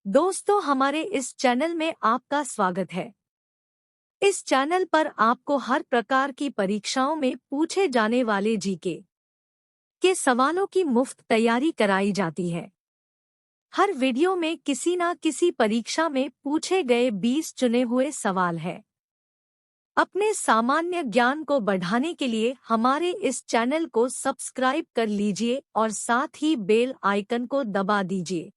दोस्तों, हमारे इस चैनल में आपका स्वागत है। इस चैनल पर आपको हर प्रकार की परीक्षाओं में पूछे जाने वाले जीके के सवालों की मुफ्त तैयारी कराई जाती है। हर वीडियो में किसी न किसी परीक्षा में पूछे गए 20 चुने हुए सवाल हैं। अपने सामान्य ज्ञान को बढ़ाने के लिए हमारे इस चैनल को सब्सक्राइब कर लीजिए और साथ ही बेल आइकन को दबा दीजिए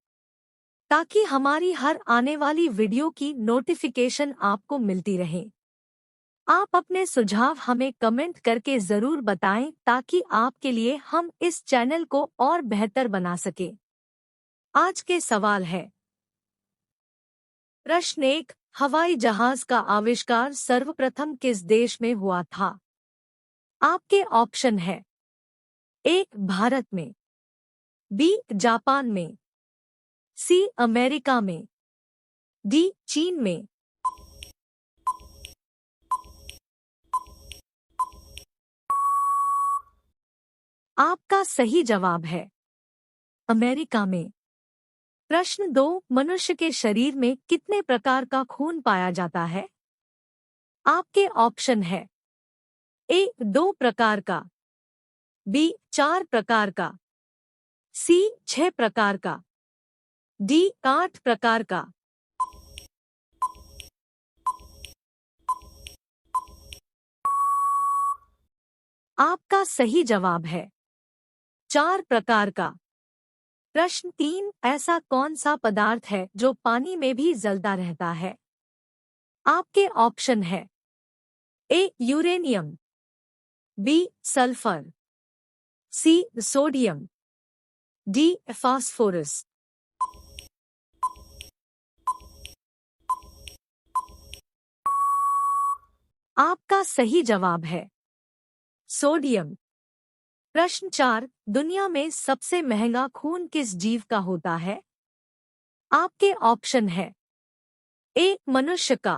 ताकि हमारी हर आने वाली वीडियो की नोटिफिकेशन आपको मिलती रहे। आप अपने सुझाव हमें कमेंट करके ज़रूर बताएं ताकि आपके लिए हम इस चैनल को और बेहतर बना सके। आज के सवाल है। प्रश्न 1, हवाई जहाज का आविष्कार सर्वप्रथम किस देश में हुआ था? आपके ऑप्शन है। ए, भारत में, बी, जापान में, सी, अमेरिका में, डी, चीन में। आपका सही जवाब है अमेरिका में। प्रश्न 2, मनुष्य के शरीर में कितने प्रकार का खून पाया जाता है? आपके ऑप्शन है। ए, 2 प्रकार का, बी, 4 प्रकार का, सी, 6 प्रकार का, डी, 8 प्रकार का। आपका सही जवाब है 4 प्रकार का। प्रश्न 3, ऐसा कौन सा पदार्थ है जो पानी में भी जलता रहता है? आपके ऑप्शन है। ए, यूरेनियम, बी, सल्फर, सी, सोडियम, डी, फास्फोरस। आपका सही जवाब है सोडियम। प्रश्न 4, दुनिया में सबसे महंगा खून किस जीव का होता है? आपके ऑप्शन है। ए, मनुष्य का,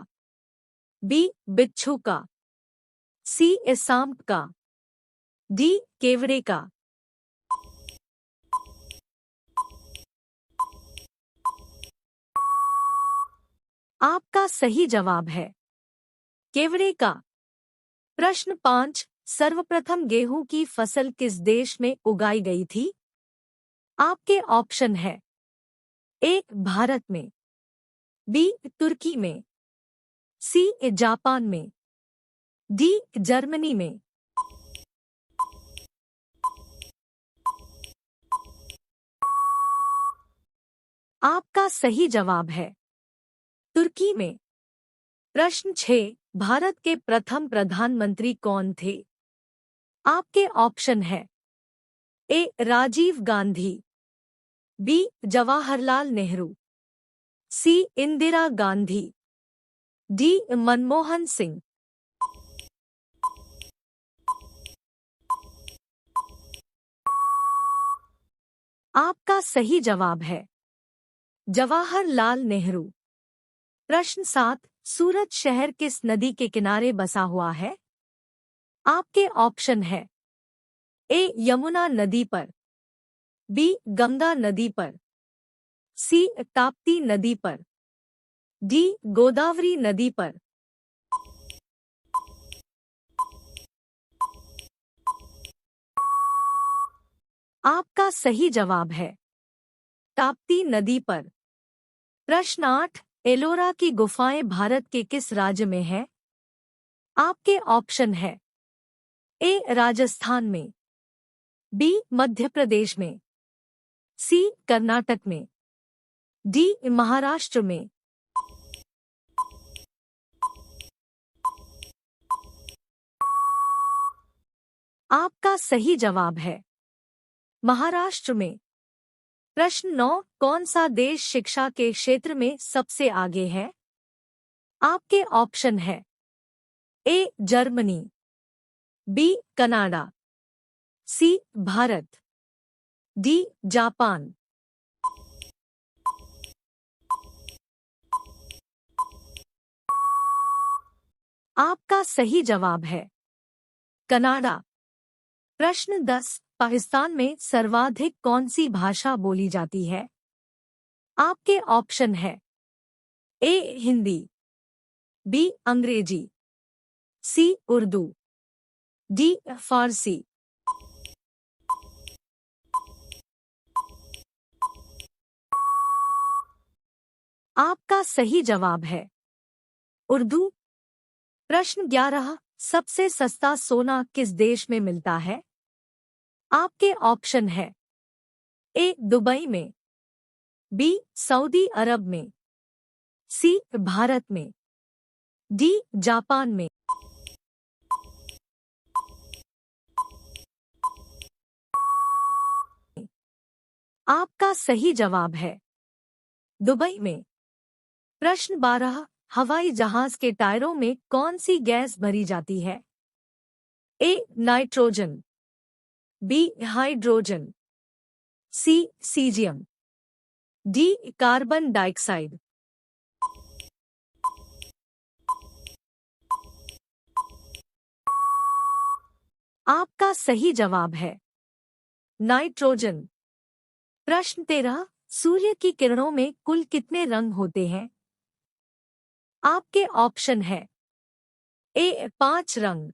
बी, बिच्छू का, सी, सांप का, डी, केवड़े का। आपका सही जवाब है केवड़े का। प्रश्न 5, सर्वप्रथम गेहूं की फसल किस देश में उगाई गई थी? आपके ऑप्शन है। ए, भारत में, बी, तुर्की में, सी, जापान में, डी, जर्मनी में। आपका सही जवाब है तुर्की में। प्रश्न 6, भारत के प्रथम प्रधानमंत्री कौन थे? आपके ऑप्शन है। ए, राजीव गांधी, बी, जवाहरलाल नेहरू, सी, इंदिरा गांधी, डी, मनमोहन सिंह। आपका सही जवाब है जवाहरलाल नेहरू। प्रश्न 7, सूरत शहर किस नदी के किनारे बसा हुआ है? आपके ऑप्शन है। ए, यमुना नदी पर, बी, गंगा नदी पर, सी, ताप्ती नदी पर, डी, गोदावरी नदी पर। आपका सही जवाब है ताप्ती नदी पर। प्रश्न 8, एलोरा की गुफाएं भारत के किस राज्य में है? आपके ऑप्शन है। ए, राजस्थान में, बी, मध्य प्रदेश में, सी, कर्नाटक में, डी, महाराष्ट्र में। आपका सही जवाब है महाराष्ट्र में। प्रश्न 9, कौन सा देश शिक्षा के क्षेत्र में सबसे आगे है? आपके ऑप्शन है। ए, जर्मनी, बी, कनाडा, सी, भारत, डी, जापान। आपका सही जवाब है कनाडा। प्रश्न 10, पाकिस्तान में सर्वाधिक कौन सी भाषा बोली जाती है? आपके ऑप्शन है ए हिंदी, बी अंग्रेजी, सी उर्दू, डी फारसी। आपका सही जवाब है उर्दू। प्रश्न 11, सबसे सस्ता सोना किस देश में मिलता है? आपके ऑप्शन है ए दुबई में, बी सऊदी अरब में, सी भारत में, डी जापान में। आपका सही जवाब है दुबई में। प्रश्न 12, हवाई जहाज के टायरों में कौन सी गैस भरी जाती है? A nitrogen, B hydrogen, C caesium, D carbon dioxide. आपका सही जवाब है नाइट्रोजन। प्रश्न 13, सूर्य की किरणों में कुल कितने रंग होते हैं? आपके ऑप्शन है ए 5 रंग,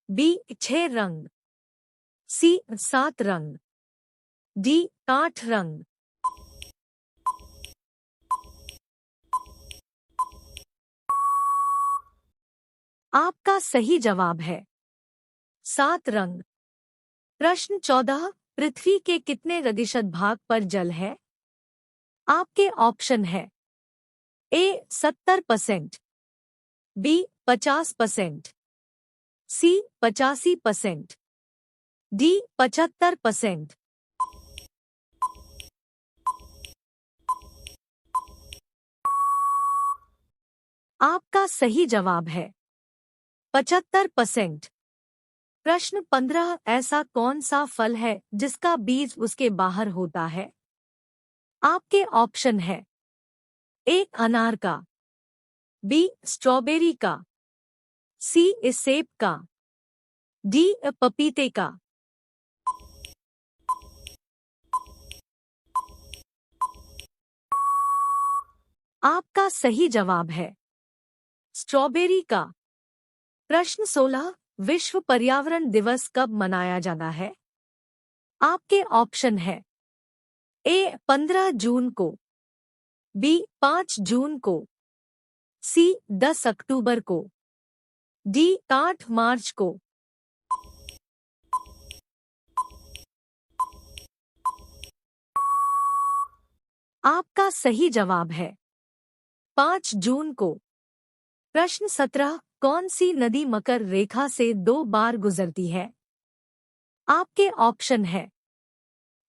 बी 6 रंग, सी 7 रंग, डी 8 रंग। आपका सही जवाब है 7 रंग। प्रश्न 14, पृथ्वी के कितने प्रतिशत भाग पर जल है? आपके ऑप्शन है ए 70%, बी 50%, सी 85%, डी 75%। आपका सही जवाब है 75%। प्रश्न 15, ऐसा कौन सा फल है जिसका बीज उसके बाहर होता है? आपके ऑप्शन है ए अनार का, बी स्ट्रॉबेरी का, सी सेब का, डी पपीते का। आपका सही जवाब है स्ट्रॉबेरी का। प्रश्न 16, विश्व पर्यावरण दिवस कब मनाया जाता है? आपके ऑप्शन है ए 15 जून को, बी 5 जून को, सी 10 अक्टूबर को, डी 8 मार्च को। आपका सही जवाब है 5 जून को। प्रश्न 17, कौन सी नदी मकर रेखा से 2 बार गुजरती है? आपके ऑप्शन है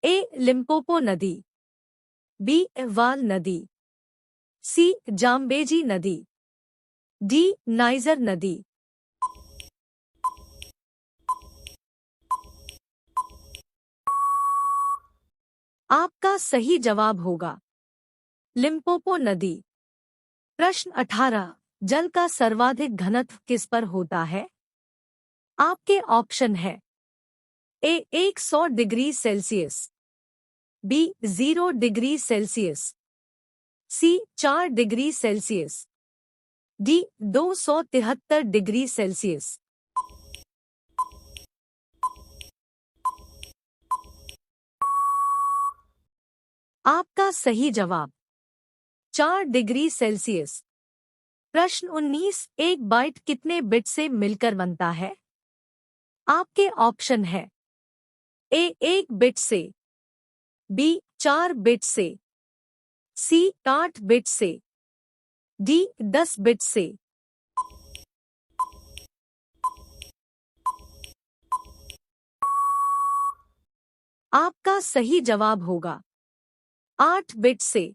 ए लिम्पोपो नदी, बी वाल नदी, सी जाम्बेजी नदी, डी नाइजर नदी। आपका सही जवाब होगा लिम्पोपो नदी। प्रश्न 18, जल का सर्वाधिक घनत्व किस पर होता है? आपके ऑप्शन है A 100 degree Celsius, B 0 degree Celsius, C 4 degree Celsius, D 273 degree Celsius. आपका सही जवाब 4 डिग्री सेल्सियस। प्रश्न 19, एक बाइट कितने बिट से मिलकर बनता है? आपके ऑप्शन है ए 1 बिट से, बी 4 बिट से, सी 8 बिट से, डी 10 बिट से। आपका सही जवाब होगा 8 बिट से।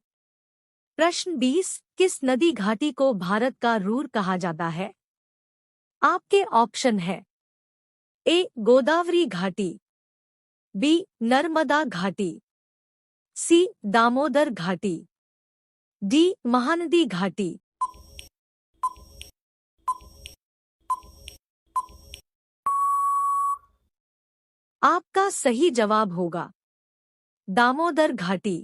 प्रश्न 20, किस नदी घाटी को भारत का रूर कहा जाता है? आपके ऑप्शन है ए गोदावरी घाटी, बी नर्मदा घाटी, सी दामोदर घाटी, डी महानदी घाटी। आपका सही जवाब होगा दामोदर घाटी।